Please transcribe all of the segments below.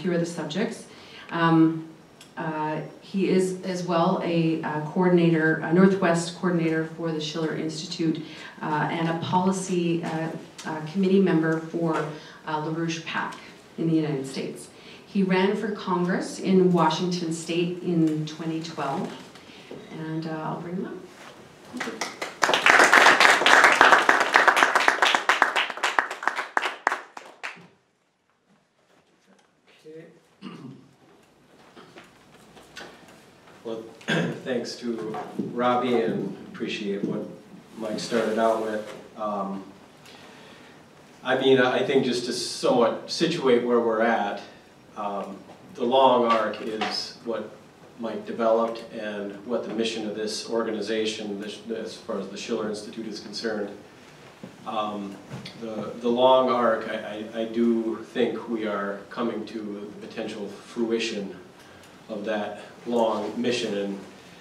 few other subjects. He is as well a coordinator, a Northwest coordinator for the Schiller Institute, and a policy committee member for LaRouche PAC in the United States. He ran for Congress in Washington State in 2012, and I'll bring him up. Okay. Well, thanks to Robbie, and appreciate what Mike started out with. I think just to somewhat situate where we're at, the long arc is what Mike developed and what the mission of this organization, as far as the Schiller Institute is concerned. The long arc, I do think we are coming to the potential fruition of that long mission, and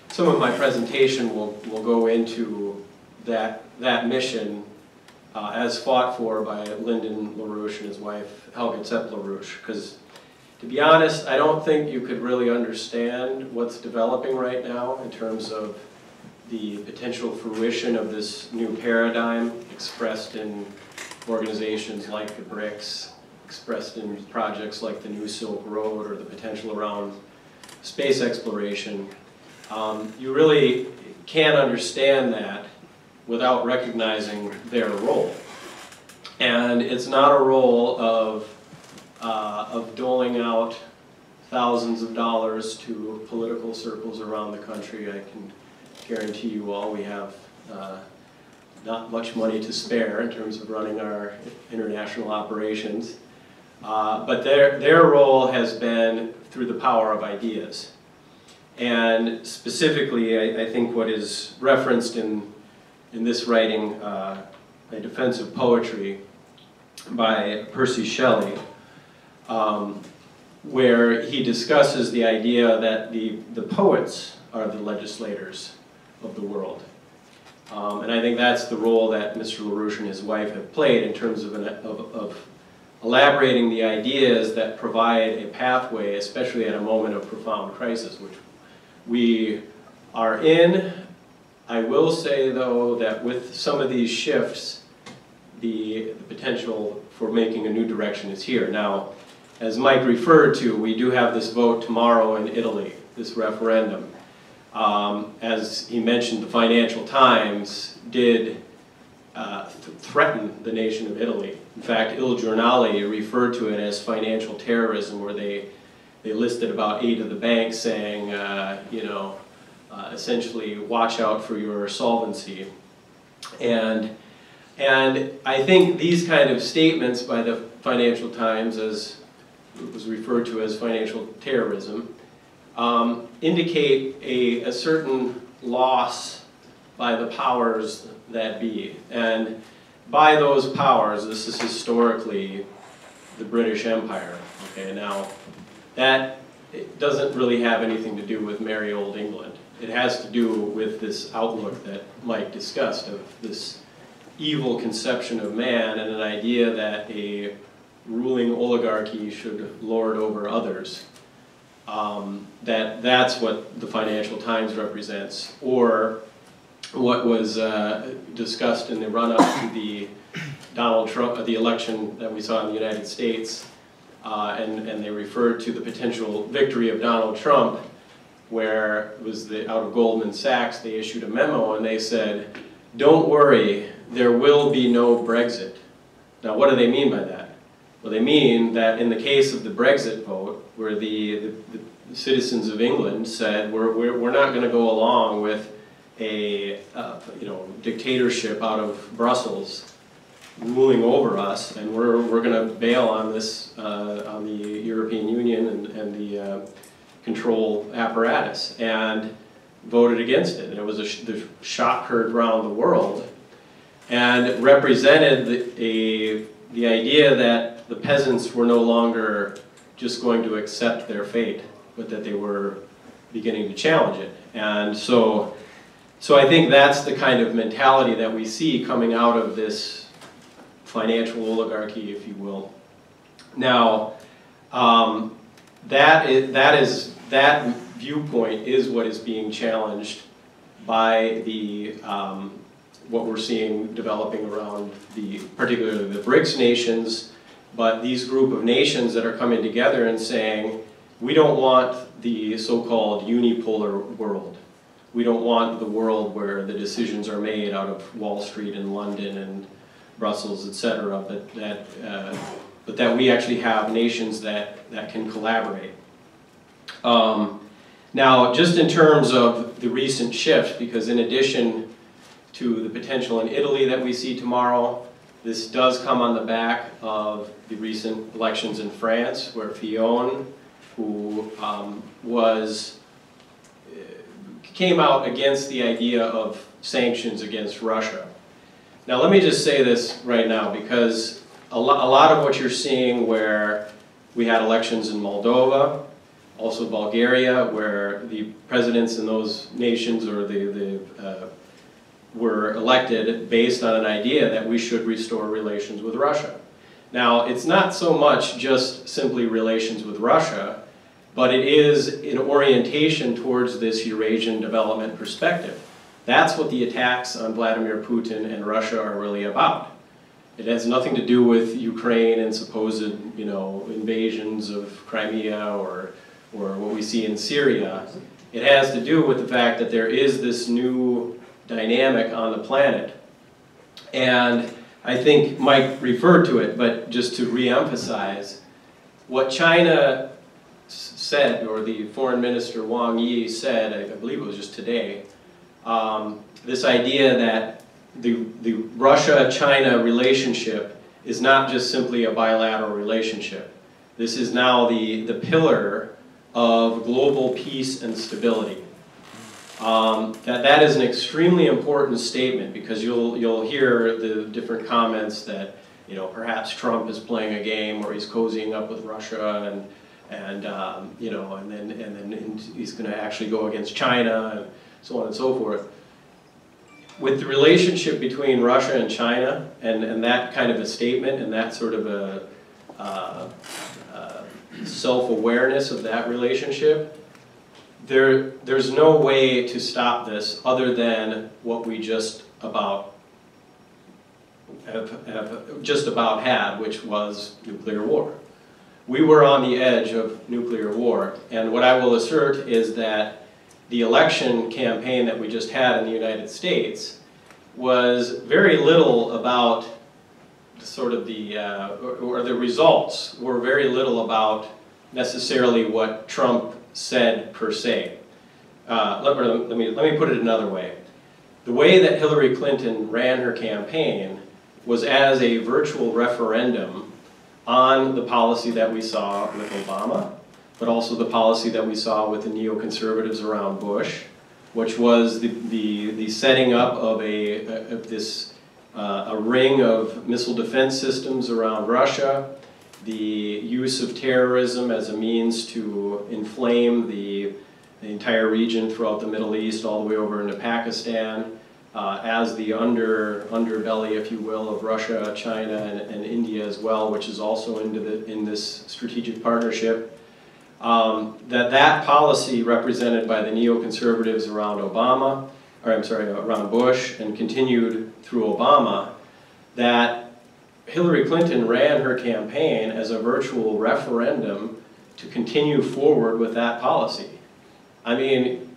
some of my presentation will go into that mission as fought for by Lyndon LaRouche and his wife Helga Zepp LaRouche, because to be honest, I don't think you could really understand what's developing right now in terms of the potential fruition of this new paradigm expressed in organizations like the BRICS, expressed in projects like the New Silk Road or the potential around space exploration. You really can't understand that without recognizing their role. And it's not a role of doling out thousands of dollars to political circles around the country. I can guarantee you all we have not much money to spare in terms of running our international operations. But their role has been through the power of ideas. And specifically, I think what is referenced in this writing, A Defense of Poetry by Percy Shelley, where he discusses the idea that the poets are the legislators of the world. And I think that's the role that Mr. LaRouche and his wife have played in terms of elaborating the ideas that provide a pathway, especially at a moment of profound crisis, which we are in. I will say, though, that with some of these shifts, the potential for making a new direction is here. Now, as Mike referred to, we do have this vote tomorrow in Italy, this referendum. As he mentioned, the Financial Times did threaten the nation of Italy. In fact, Il Giornale referred to it as financial terrorism, where they listed about 8 of the banks saying, essentially, watch out for your solvency. And I think these kind of statements by the Financial Times, as it was referred to as financial terrorism, indicate a certain loss by the powers that be. And by those powers, this is historically the British Empire. Okay, now that doesn't really have anything to do with merry old England. It has to do with this outlook that Mike discussed of this evil conception of man and an idea that a ruling oligarchy should lord over others. That's what the Financial Times represents, or what was discussed in the run-up to the Donald Trump, the election that we saw in the United States, and they referred to the potential victory of Donald Trump, where it was out of Goldman Sachs, they issued a memo and they said, "Don't worry, there will be no Brexit." Now, what do they mean by that? Well, they mean that in the case of the Brexit vote, where the citizens of England said, we're not going to go along with a dictatorship out of Brussels ruling over us, and we're going to bail on this on the European Union and the control apparatus, and voted against it. And it was the shock heard around the world, and it represented the idea that the peasants were no longer just going to accept their fate, but that they were beginning to challenge it. And so I think that's the kind of mentality that we see coming out of this financial oligarchy, if you will. Now, that viewpoint is what is being challenged by the what we're seeing developing around particularly the BRICS nations, but these group of nations that are coming together and saying, we don't want the so-called unipolar world. We don't want the world where the decisions are made out of Wall Street and London and Brussels, etc., but that we actually have nations that can collaborate. Now, just in terms of the recent shift, because in addition to the potential in Italy that we see tomorrow, this does come on the back of the recent elections in France, where Fillon, who came out against the idea of sanctions against Russia. Now, let me just say this right now, because a lot of what you're seeing, where we had elections in Moldova, also Bulgaria, where the presidents in those nations were elected based on an idea that we should restore relations with Russia. Now, it's not so much just simply relations with Russia, but it is an orientation towards this Eurasian development perspective. That's what the attacks on Vladimir Putin and Russia are really about. It has nothing to do with Ukraine and supposed, invasions of Crimea or what we see in Syria. It has to do with the fact that there is this new dynamic on the planet. And I think Mike referred to it, but just to re-emphasize, what China said, or the foreign minister Wang Yi said, I believe it was just today, this idea that the Russia-China relationship is not just simply a bilateral relationship. This is now the pillar of global peace and stability. That is an extremely important statement, because you'll hear the different comments that perhaps Trump is playing a game where he's cozying up with Russia and then he's going to actually go against China and so on and so forth. With the relationship between Russia and China and that kind of a statement and that sort of a self-awareness of that relationship, there's no way to stop this other than what we just about had, which was nuclear war. We were on the edge of nuclear war, and what I will assert is that the election campaign that we just had in the United States was very little about sort of or the results were very little about necessarily what Trump said per se. Let me put it another way. The way that Hillary Clinton ran her campaign was as a virtual referendum on the policy that we saw with Obama, but also the policy that we saw with the neoconservatives around Bush, which was the setting up of a ring of missile defense systems around Russia, the use of terrorism as a means to inflame the entire region throughout the Middle East, all the way over into Pakistan, as the underbelly, if you will, of Russia, China, and India as well, which is also in this strategic partnership. That policy represented by the neoconservatives around around Bush, and continued through Obama, that Hillary Clinton ran her campaign as a virtual referendum to continue forward with that policy. I mean,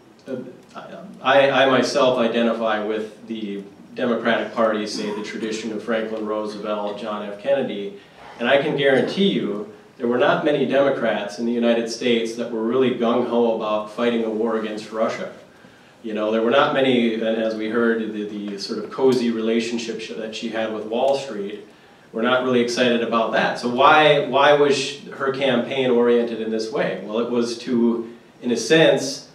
I myself identify with the Democratic Party, say the tradition of Franklin Roosevelt, John F. Kennedy, and I can guarantee you there were not many Democrats in the United States that were really gung-ho about fighting a war against Russia. There were not many, and as we heard, the sort of cozy relationship that she had with Wall Street, were not really excited about that. So why was her campaign oriented in this way? Well, it was to, in a sense,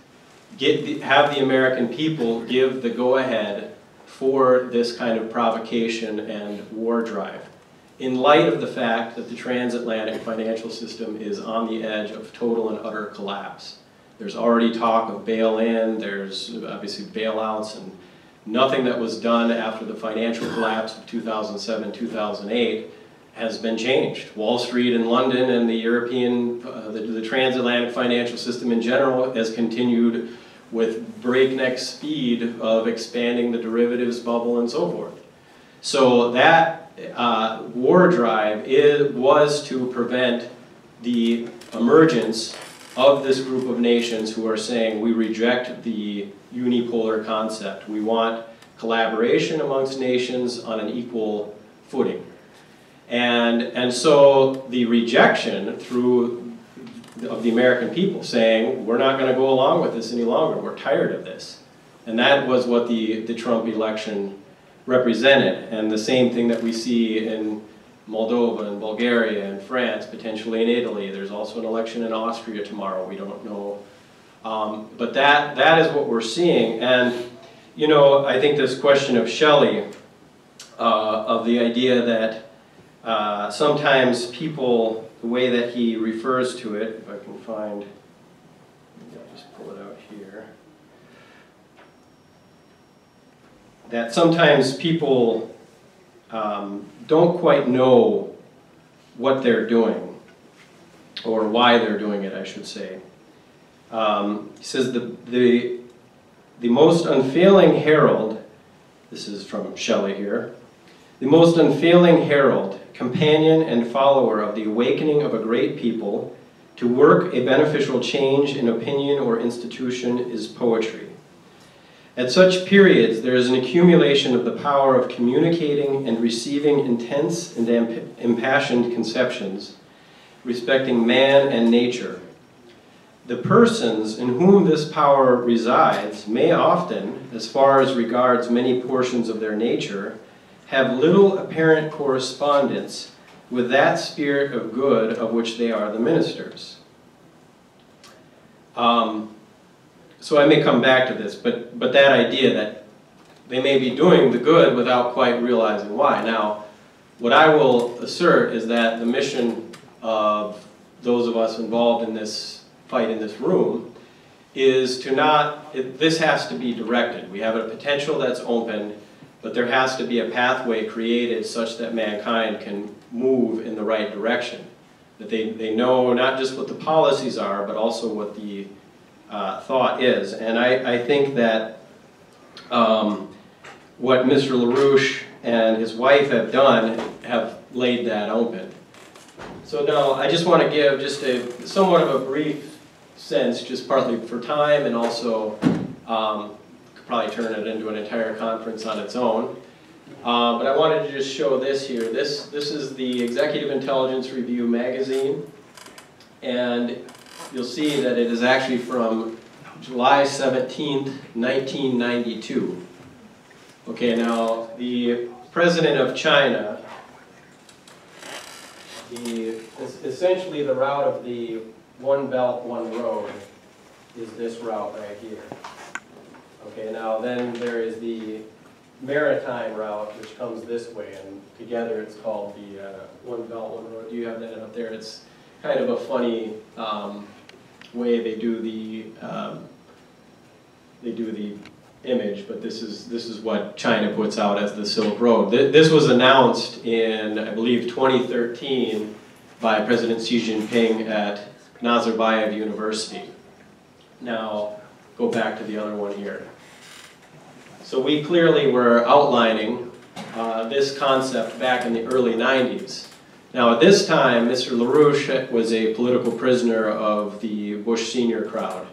have the American people give the go-ahead for this kind of provocation and war drive, in light of the fact that the transatlantic financial system is on the edge of total and utter collapse. There's already talk of bail-in, there's obviously bailouts, and nothing that was done after the financial collapse of 2007, 2008 has been changed. Wall Street in London and the European, the transatlantic financial system in general has continued with breakneck speed of expanding the derivatives bubble and so forth. So that war drive was to prevent the emergence of this group of nations who are saying we reject the unipolar concept. We want collaboration amongst nations on an equal footing. And so the rejection of the American people saying, we're not going to go along with this any longer, we're tired of this. And that was what the Trump election represented. And the same thing that we see in Moldova and Bulgaria and France, potentially in Italy. There's also an election in Austria tomorrow, we don't know. But that is what we're seeing. And, you know, I think this question of Shelley, of the idea that sometimes people, the way that he refers to it, if I can find, maybe I'll just pull it out here, that sometimes people don't quite know what they're doing, or why they're doing it, I should say. He says the most unfailing herald, this is from Shelley here, the most unfailing herald, companion and follower of the awakening of a great people to work a beneficial change in opinion or institution is poetry. At such periods, there is an accumulation of the power of communicating and receiving intense and impassioned conceptions respecting man and nature. The persons in whom this power resides may often, as far as regards many portions of their nature, have little apparent correspondence with that spirit of good of which they are the ministers. So I may come back to this, but that idea that they may be doing the good without quite realizing why. Now, what I will assert is that the mission of those of us involved in this fight in this room is to not, this has to be directed. We have a potential that's open, but there has to be a pathway created such that mankind can move in the right direction. That they know not just what the policies are, but also what the thought is. And I think that what Mr. LaRouche and his wife have done have laid that open. So now I just want to give just a somewhat of a brief sense, just partly for time and also probably turn it into an entire conference on its own. But I wanted to just show this here. This is the Executive Intelligence Review magazine, and you'll see that it is actually from July 17th, 1992. Okay, now the President of China, essentially the route of the One Belt, One Road is this route right here. Okay, now then there is the maritime route, which comes this way, and together it's called the One Belt, One Road. Do you have that up there? It's kind of a funny way they do the image, but this is what China puts out as the Silk Road. This was announced in, I believe, 2013 by President Xi Jinping at Nazarbayev University. Now, go back to the other one here. So we clearly were outlining this concept back in the early 90s. Now at this time, Mr. LaRouche was a political prisoner of the Bush Senior crowd.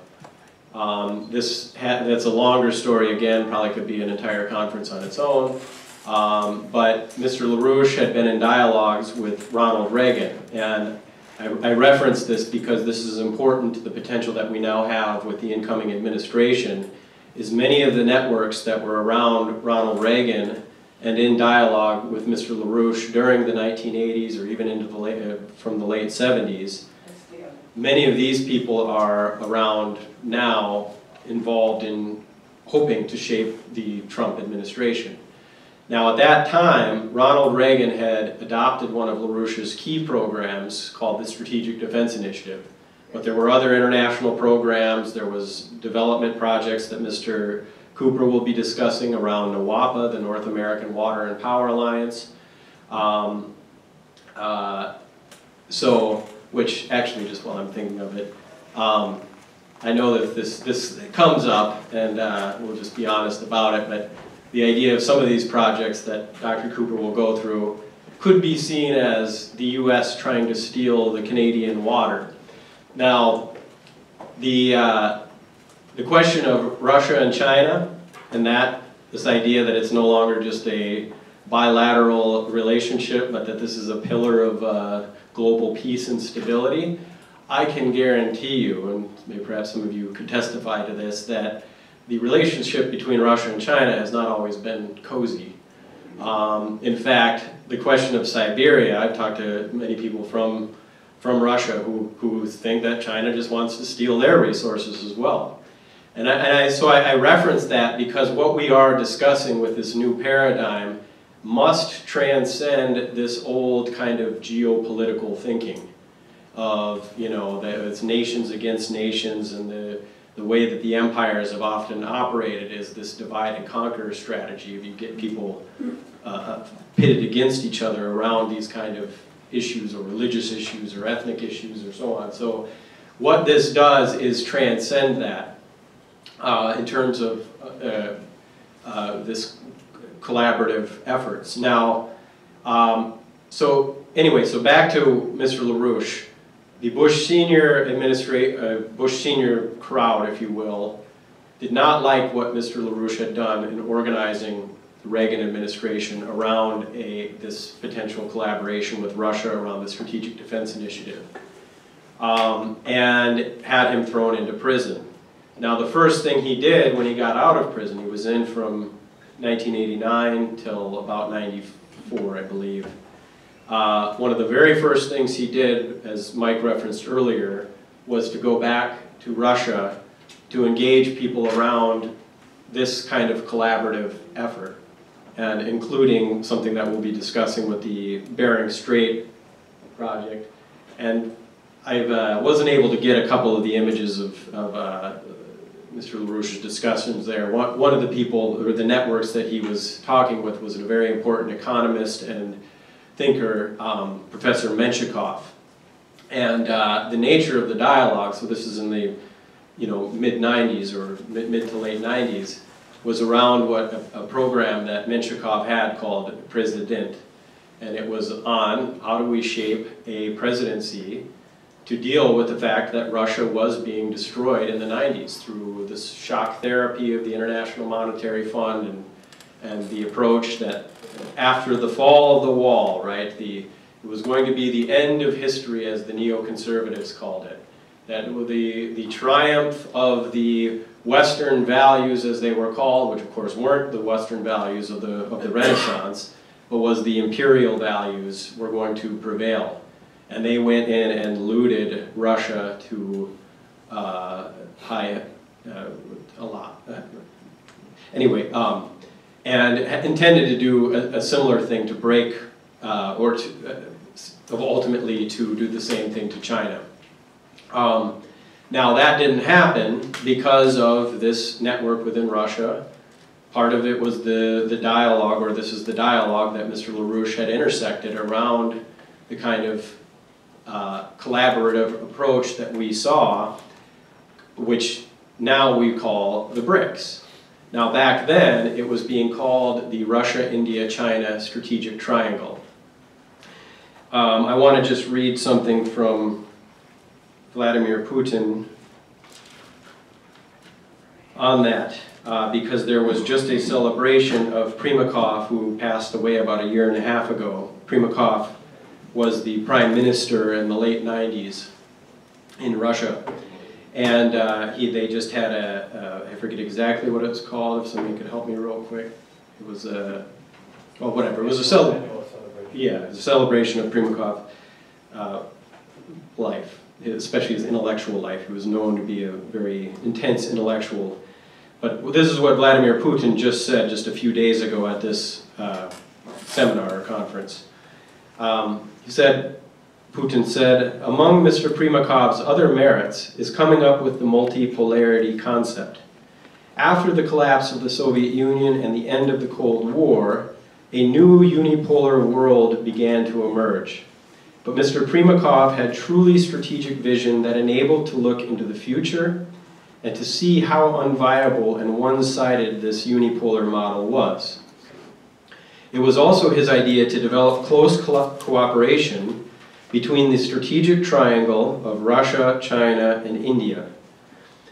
That's a longer story again, probably could be an entire conference on its own. But Mr. LaRouche had been in dialogues with Ronald Reagan, and I reference this because this is important to the potential that we now have with the incoming administration, is many of the networks that were around Ronald Reagan and in dialogue with Mr. LaRouche during the 1980s or even into from the late 70s, many of these people are around now involved in hoping to shape the Trump administration. Now at that time, Ronald Reagan had adopted one of LaRouche's key programs called the Strategic Defense Initiative. But there were other international programs, there was development projects that Mr. Cooper will be discussing around NWAPA, the North American Water and Power Alliance. Which actually, just while I'm thinking of it, I know that this comes up, and we'll just be honest about it, but the idea of some of these projects that Dr. Cooper will go through could be seen as the U.S. trying to steal the Canadian water. Now, the question of Russia and China, and this idea that it's no longer just a bilateral relationship, but that this is a pillar of global peace and stability, I can guarantee you, and maybe perhaps some of you could testify to this, that the relationship between Russia and China has not always been cozy. In fact, the question of Siberia, I've talked to many people from Russia who think that China just wants to steal their resources as well. So I reference that because what we are discussing with this new paradigm must transcend this old kind of geopolitical thinking of, that it's nations against nations, and the way that the empires have often operated is this divide and conquer strategy. If you get people pitted against each other around these kind of issues, or religious issues, or ethnic issues, or so on. So what this does is transcend that in terms of this collaborative efforts. Now, so back to Mr. LaRouche. The Bush senior Bush senior crowd, if you will, did not like what Mr. LaRouche had done in organizing the Reagan administration around this potential collaboration with Russia around the Strategic Defense Initiative, and had him thrown into prison. Now, the first thing he did when he got out of prison, he was in from 1989 till about 94, I believe. One of the very first things he did, as Mike referenced earlier, was to go back to Russia to engage people around this kind of collaborative effort, and including something that we'll be discussing with the Bering Strait project. And I wasn't able to get a couple of the images of Mr. LaRouche's discussions there. One of the people, or the networks that he was talking with, was a very important economist and thinker, Professor Menshikov. And the nature of the dialogue, so this is in the mid-90s or mid to late 90s, was around a program that Menshikov had called President. And it was on how do we shape a presidency to deal with the fact that Russia was being destroyed in the 90s through this shock therapy of the International Monetary Fund, and the approach that after the fall of the wall, right, it was going to be the end of history, as the neoconservatives called it. That the triumph of the Western values, as they were called, which of course weren't the Western values of the Renaissance, but was the imperial values, were going to prevail. And they went in and looted Russia to a lot. Anyway, and intended to do a similar thing to break, ultimately to do the same thing to China. Now that didn't happen because of this network within Russia. Part of it was the dialogue, or this is the dialogue that Mr. LaRouche had intersected around the kind of collaborative approach that we saw, which now we call the BRICS. Now back then, it was being called the Russia, India, China Strategic Triangle. I want to just read something from Vladimir Putin on that, because there was just a celebration of Primakov, who passed away about a year and a half ago. Primakov was the prime minister in the late 90s in Russia. And they just had I forget exactly what it's called, if somebody could help me real quick. It was a, well, whatever, it was a celebration of Primakov life, especially his intellectual life. He was known to be a very intense intellectual. But this is what Vladimir Putin just said just a few days ago at this seminar or conference. Putin said, among Mr. Primakov's other merits is coming up with the multipolarity concept. After the collapse of the Soviet Union and the end of the Cold War, a new unipolar world began to emerge. But Mr. Primakov had truly strategic vision that enabled to look into the future and to see how unviable and one-sided this unipolar model was. It was also his idea to develop close cooperation between the strategic triangle of Russia, China, and India.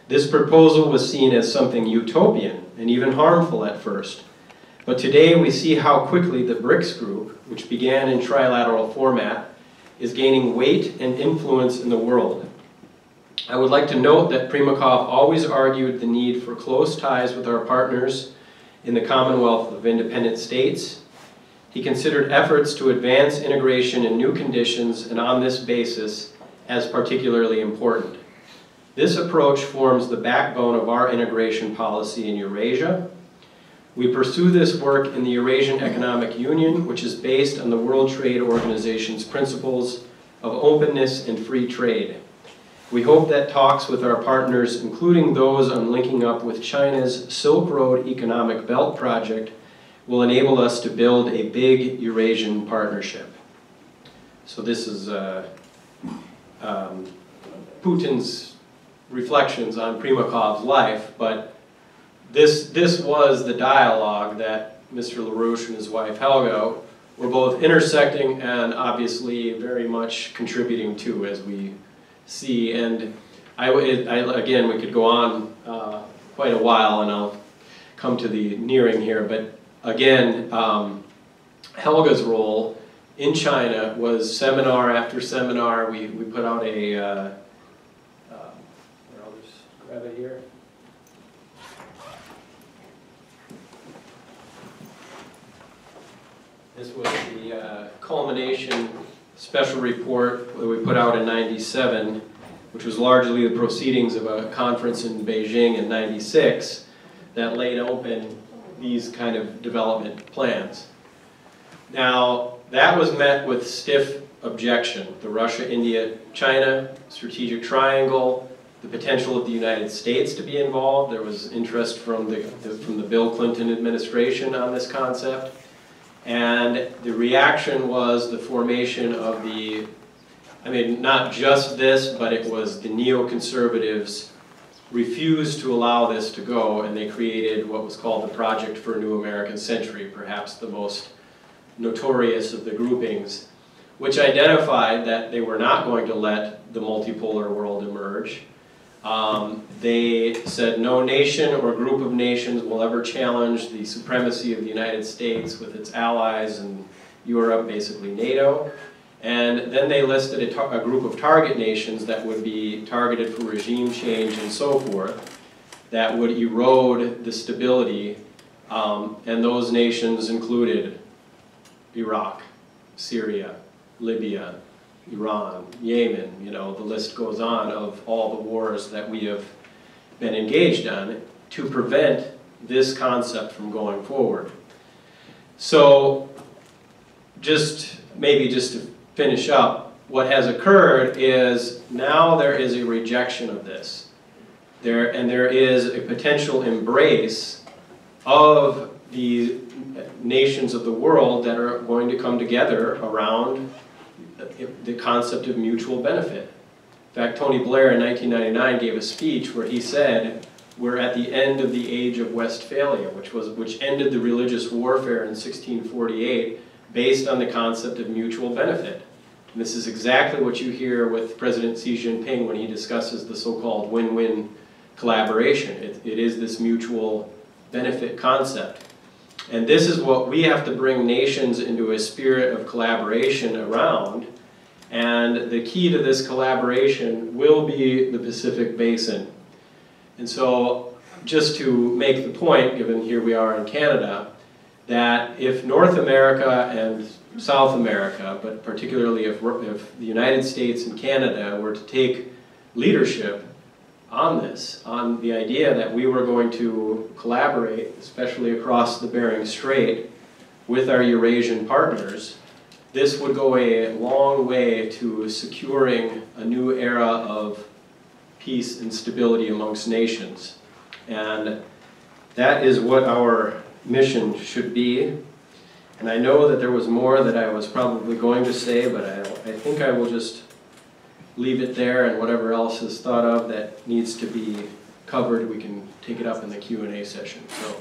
This proposal was seen as something utopian and even harmful at first, but today we see how quickly the BRICS group, which began in trilateral format, is gaining weight and influence in the world. I would like to note that Primakov always argued the need for close ties with our partners in the Commonwealth of Independent States. He considered efforts to advance integration in new conditions and on this basis as particularly important. This approach forms the backbone of our integration policy in Eurasia. We pursue this work in the Eurasian Economic Union, which is based on the World Trade Organization's principles of openness and free trade. We hope that talks with our partners, including those on linking up with China's Silk Road Economic Belt project, will enable us to build a big Eurasian partnership. So this is Putin's reflections on Primakov's life, but this was the dialogue that Mr. LaRouche and his wife Helga were both intersecting and obviously very much contributing to, as we see. And again, we could go on quite a while, and I'll come to the nearing here, but again, Helga's role in China was seminar after seminar. We put out a, I'll just grab it here. This was the culmination special report that we put out in '97, which was largely the proceedings of a conference in Beijing in '96 that laid open these kind of development plans. Now, that was met with stiff objection. The Russia, India, China strategic triangle, the potential of the United States to be involved. There was interest from the Bill Clinton administration on this concept. And the reaction was the formation of the, I mean, not just this, but it was the neoconservatives refused to allow this to go, and they created what was called the Project for a New American Century, perhaps the most notorious of the groupings, which identified that they were not going to let the multipolar world emerge. They said no nation or group of nations will ever challenge the supremacy of the United States with its allies in Europe, basically NATO. And then they listed a group of target nations that would be targeted for regime change and so forth, that would erode the stability, and those nations included Iraq, Syria, Libya, Iran, Yemen, you know, the list goes on of all the wars that we have been engaged on to prevent this concept from going forward. So maybe just to finish up, what has occurred is now there is a rejection of this. There is a potential embrace of the nations of the world that are going to come together around the concept of mutual benefit. In fact, Tony Blair in 1999 gave a speech where he said, we're at the end of the age of Westphalia, which ended the religious warfare in 1648 based on the concept of mutual benefit. And this is exactly what you hear with President Xi Jinping when he discusses the so-called win-win collaboration. It is this mutual benefit concept. And this is what we have to bring nations into a spirit of collaboration around. And the key to this collaboration will be the Pacific Basin. And so, just to make the point, given here we are in Canada, that if North America and South America, but particularly if the United States and Canada were to take leadership on this, on the idea that we were going to collaborate, especially across the Bering Strait, with our Eurasian partners, this would go a long way to securing a new era of peace and stability amongst nations. And that is what our mission should be. And I know that there was more that I was probably going to say, but I think I will just leave it there, and whatever else is thought of that needs to be covered, we can take it up in the Q&A session. So